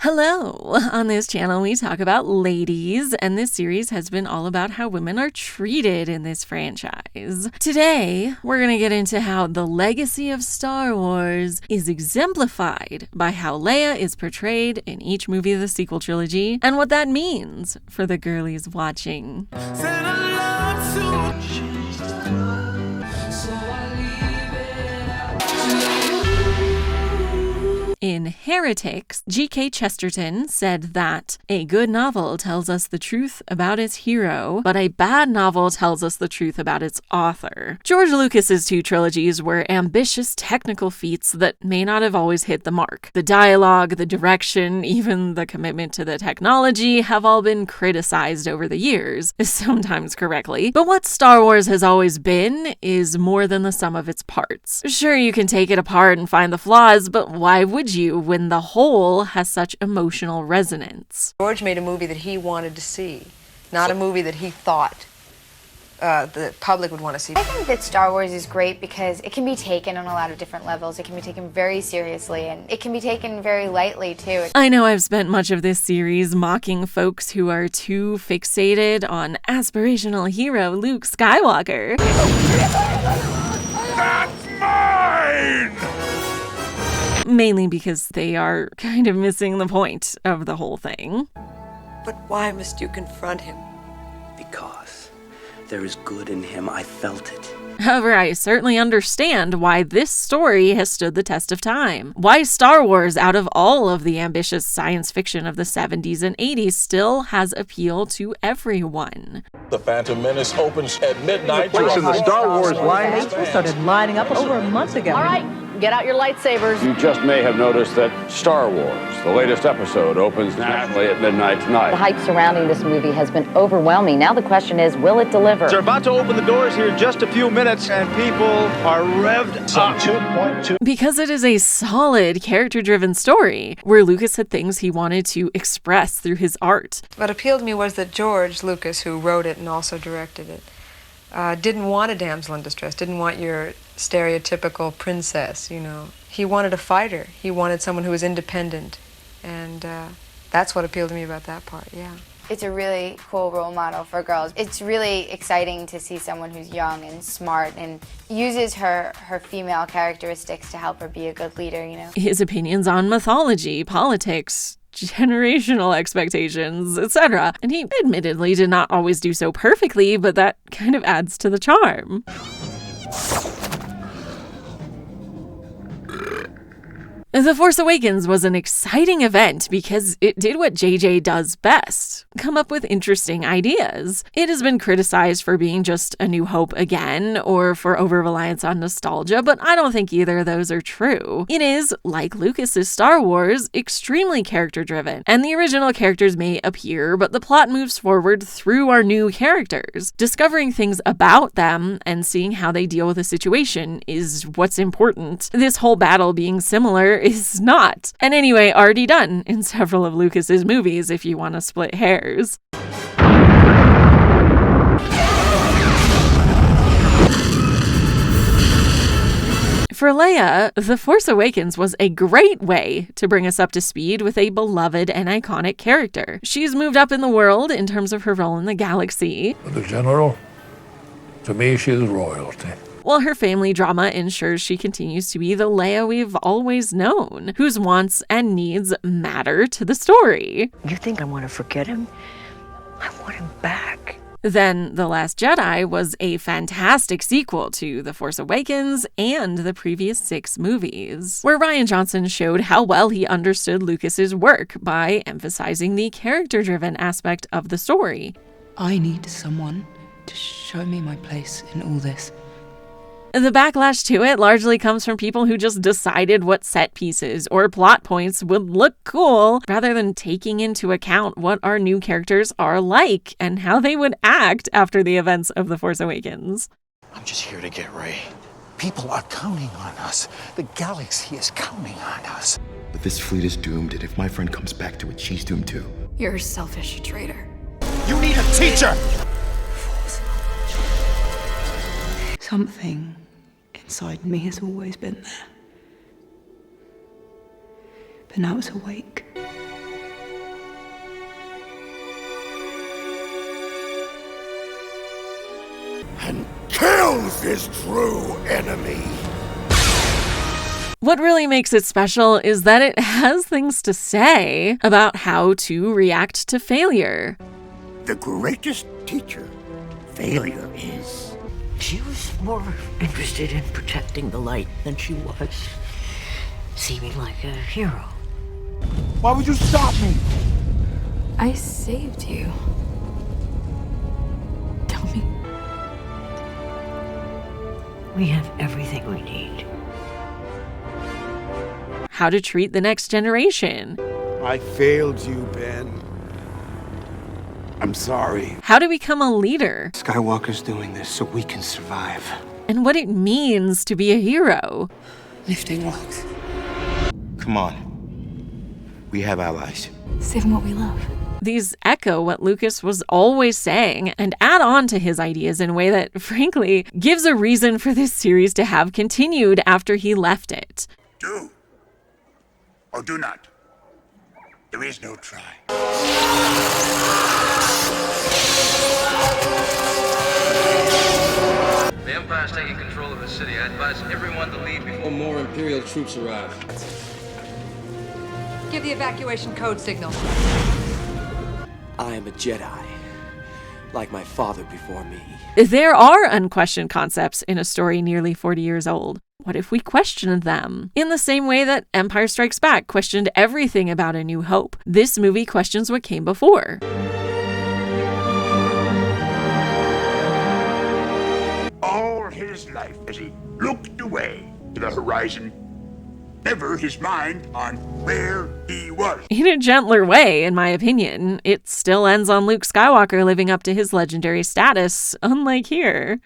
Hello! On this channel, we talk about ladies, and this series has been all about how women are treated in this franchise. Today, we're going to get into how the legacy of Star Wars is exemplified by how Leia is portrayed in each movie of the sequel trilogy, and what that means for the girlies watching. In Heretics, G.K. Chesterton said that a good novel tells us the truth about its hero, but a bad novel tells us the truth about its author. George Lucas's two trilogies were ambitious technical feats that may not have always hit the mark. The dialogue, the direction, even the commitment to the technology have all been criticized over the years, sometimes correctly. But what Star Wars has always been is more than the sum of its parts. Sure, you can take it apart and find the flaws, but why would you when the whole has such emotional resonance? George made a movie that he wanted to see, not a movie that he thought the public would want to see. I think that Star Wars is great because it can be taken on a lot of different levels. It can be taken very seriously, and it can be taken very lightly, too. I know I've spent much of this series mocking folks who are too fixated on aspirational hero Luke Skywalker. That's mine! Mainly because they are kind of missing the point of the whole thing. But why must you confront him? Because there is good in him. I felt it. However, I certainly understand why this story has stood the test of time. Why Star Wars, out of all of the ambitious science fiction of the 70s and 80s, still has appeal to everyone. The Phantom Menace opens at midnight. Place in the Star Wars line. People started lining up over a month ago. All right, get out your lightsabers. You just may have noticed that Star Wars, the latest episode, opens nationally at midnight tonight. The hype surrounding this movie has been overwhelming. Now the question is, will it deliver? They're about to open the doors here in just a few minutes, and people are revved up. 2.2. Because it is a solid, character-driven story, where Lucas had things he wanted to express through his art. What appealed to me was that George Lucas, who wrote it and also directed it, didn't want a damsel in distress, didn't want your stereotypical princess, you know. He wanted a fighter. He wanted someone who was independent. And that's what appealed to me about that part, yeah. It's a really cool role model for girls. It's really exciting to see someone who's young and smart and uses her female characteristics to help her be a good leader, you know. His opinions on mythology, politics, generational expectations, etc. And he admittedly did not always do so perfectly, but that kind of adds to the charm. The Force Awakens was an exciting event because it did what JJ does best, come up with interesting ideas. It has been criticized for being just A New Hope again, or for over-reliance on nostalgia, but I don't think either of those are true. It is, like Lucas's Star Wars, extremely character-driven, and the original characters may appear, but the plot moves forward through our new characters. Discovering things about them and seeing how they deal with a situation is what's important. This whole battle being similar is not. And anyway, already done in several of Lucas's movies if you want to split hairs. For Leia, The Force Awakens was a great way to bring us up to speed with a beloved and iconic character. She's moved up in the world in terms of her role in the galaxy. The general, to me, she's royalty. While her family drama ensures she continues to be the Leia we've always known, whose wants and needs matter to the story. You think I want to forget him? I want him back. Then The Last Jedi was a fantastic sequel to The Force Awakens and the previous 6 movies, where Rian Johnson showed how well he understood Lucas's work by emphasizing the character-driven aspect of the story. I need someone to show me my place in all this. The backlash to it largely comes from people who just decided what set pieces or plot points would look cool, rather than taking into account what our new characters are like and how they would act after the events of The Force Awakens. I'm just here to get Rey. People are counting on us. The galaxy is counting on us. But this fleet is doomed, and if my friend comes back to it, she's doomed too. You're a selfish traitor. You need a teacher! Something inside me has always been there. But now it's awake. his true enemy. What really makes it special is that it has things to say about how to react to failure. The greatest teacher failure is. She was more interested in protecting the light than she was seeming like a hero. Why would you stop me? I saved you. Tell me. We have everything we need. How to treat the next generation. I failed you, Ben. I'm sorry. How to become a leader. Skywalker's doing this so we can survive. And what it means to be a hero. Lifting locks. Come on. We have allies. Saving what we love. These echo what Lucas was always saying and add on to his ideas in a way that, frankly, gives a reason for this series to have continued after he left it. Do or do not. There is no try. The Empire's taking control of the city. I advise everyone to leave before more Imperial troops arrive. Give the evacuation code signal. I am a Jedi, like my father before me. There are unquestioned concepts in a story nearly 40 years old. What if we questioned them? In the same way that Empire Strikes Back questioned everything about A New Hope, this movie questions what came before. All his life as he looked away to the horizon, never his mind on where he was. In a gentler way, in my opinion, it still ends on Luke Skywalker living up to his legendary status, unlike here.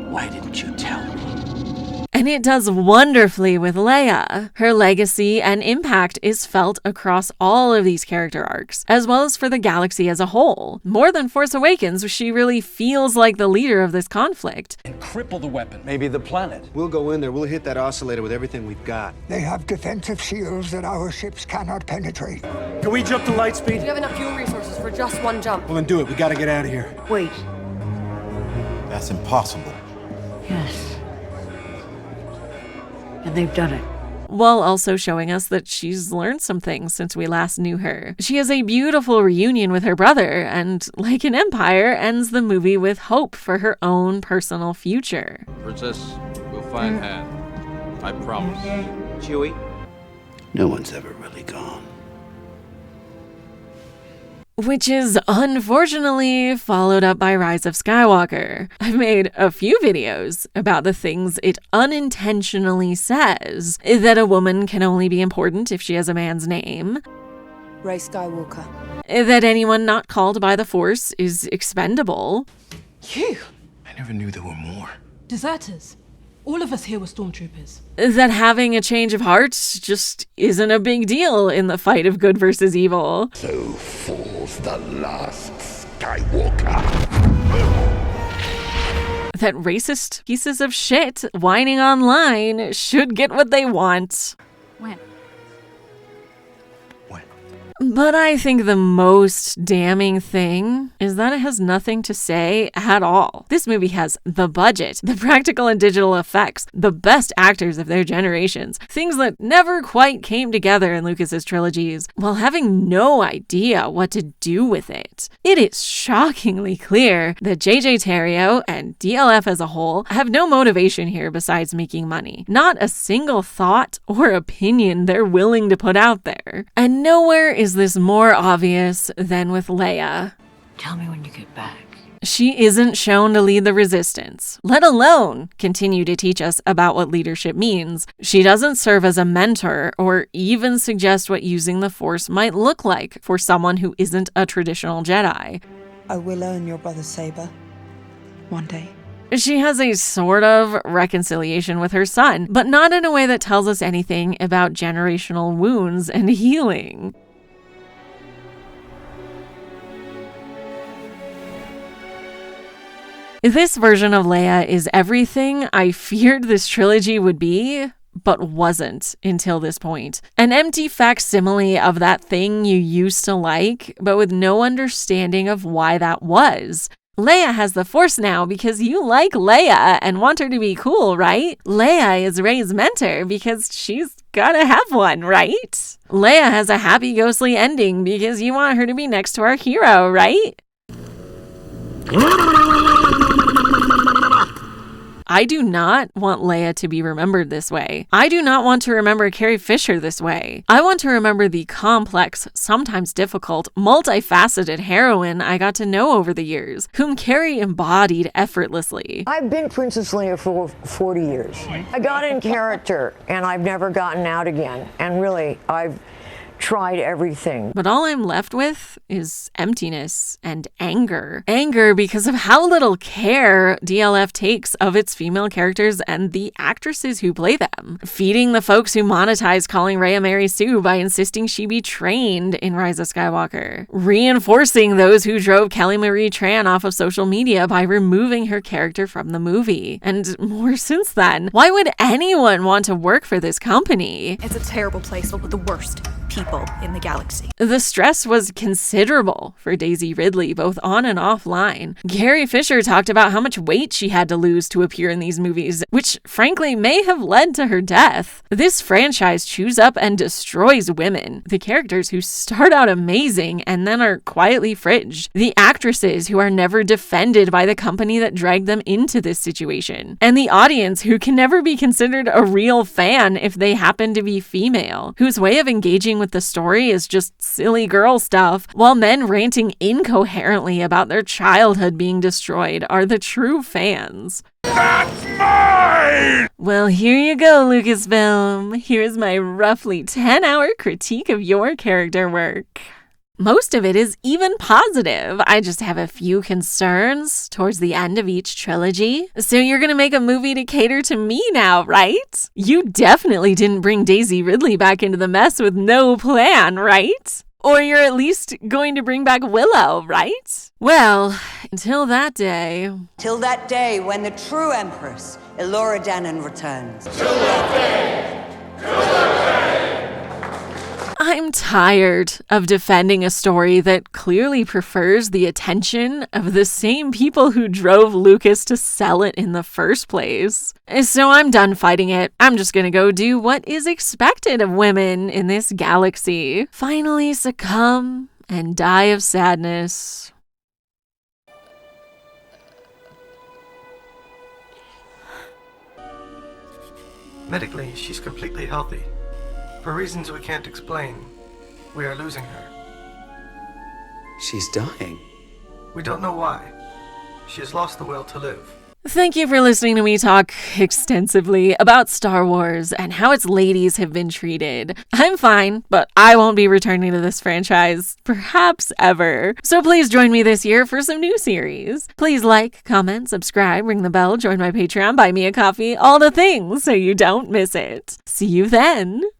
Why didn't you tell me? And it does wonderfully with Leia. Her legacy and impact is felt across all of these character arcs, as well as for the galaxy as a whole. More than Force Awakens, she really feels like the leader of this conflict. And cripple the weapon. Maybe the planet. We'll go in there. We'll hit that oscillator with everything we've got. They have defensive shields that our ships cannot penetrate. Can we jump to light speed? We have enough fuel resources for just one jump. Well, then do it. We gotta get out of here. Wait. That's impossible. Yes. And they've done it. While also showing us that she's learned some things since we last knew her. She has a beautiful reunion with her brother, and like an Empire, ends the movie with hope for her own personal future. Princess, we'll find Han. I promise. Chewie? No one's ever really gone. Which is unfortunately followed up by Rise of Skywalker. I've made a few videos about the things it unintentionally says. That a woman can only be important if she has a man's name. Rey Skywalker. That anyone not called by the Force is expendable. You? I never knew there were more. Deserters. All of us here were stormtroopers. That having a change of heart just isn't a big deal in the fight of good versus evil. So falls the last Skywalker. That racist pieces of shit whining online should get what they want. When? But I think the most damning thing is that it has nothing to say at all. This movie has the budget, the practical and digital effects, the best actors of their generations, things that never quite came together in Lucas's trilogies, while having no idea what to do with it. It is shockingly clear that J.J. Terrio and DLF as a whole have no motivation here besides making money. Not a single thought or opinion they're willing to put out there. And nowhere is this more obvious than with Leia. Tell me when you get back. She isn't shown to lead the resistance, let alone continue to teach us about what leadership means. She doesn't serve as a mentor or even suggest what using the Force might look like for someone who isn't a traditional Jedi. I will earn your brother's saber. One day. She has a sort of reconciliation with her son, but not in a way that tells us anything about generational wounds and healing. This version of Leia is everything I feared this trilogy would be, but wasn't until this point. An empty facsimile of that thing you used to like, but with no understanding of why that was. Leia has the Force now because you like Leia and want her to be cool, right? Leia is Rey's mentor because she's gotta have one, right? Leia has a happy ghostly ending because you want her to be next to our hero, right? I do not want Leia to be remembered this way. I do not want to remember Carrie Fisher this way. I want to remember the complex, sometimes difficult, multifaceted heroine I got to know over the years, whom Carrie embodied effortlessly. I've been Princess Leia for 40 years. I got in character, and I've never gotten out again. And really, I've tried everything. But all I'm left with is emptiness and anger. Anger because of how little care DLF takes of its female characters and the actresses who play them. Feeding the folks who monetize calling Rey a Mary Sue by insisting she be trained in Rise of Skywalker. Reinforcing those who drove Kelly Marie Tran off of social media by removing her character from the movie. And more since then. Why would anyone want to work for this company? It's a terrible place filled with the worst people in the galaxy. The stress was considerable for Daisy Ridley, both on and offline. Carrie Fisher talked about how much weight she had to lose to appear in these movies, which frankly may have led to her death. This franchise chews up and destroys women, the characters who start out amazing and then are quietly fridged, the actresses who are never defended by the company that dragged them into this situation, and the audience who can never be considered a real fan if they happen to be female, whose way of engaging with the story is just silly girl stuff, while men ranting incoherently about their childhood being destroyed are the true fans. That's mine! Well, here you go, Lucasfilm. Here's my roughly 10-hour critique of your character work. Most of it is even positive. I just have a few concerns towards the end of each trilogy. So you're gonna make a movie to cater to me now, right? You definitely didn't bring Daisy Ridley back into the mess with no plan, right? Or you're at least going to bring back Willow, right? Well, until that day. Till that day when the true Empress, Elora Danan, returns. Till that day! Till that day! I'm tired of defending a story that clearly prefers the attention of the same people who drove Lucas to sell it in the first place. So I'm done fighting it. I'm just gonna go do what is expected of women in this galaxy. Finally succumb and die of sadness. Medically, she's completely healthy. For reasons we can't explain, we are losing her. She's dying. We don't know why. She has lost the will to live. Thank you for listening to me talk extensively about Star Wars and how its ladies have been treated. I'm fine, but I won't be returning to this franchise, perhaps ever. So please join me this year for some new series. Please like, comment, subscribe, ring the bell, join my Patreon, buy me a coffee, all the things so you don't miss it. See you then.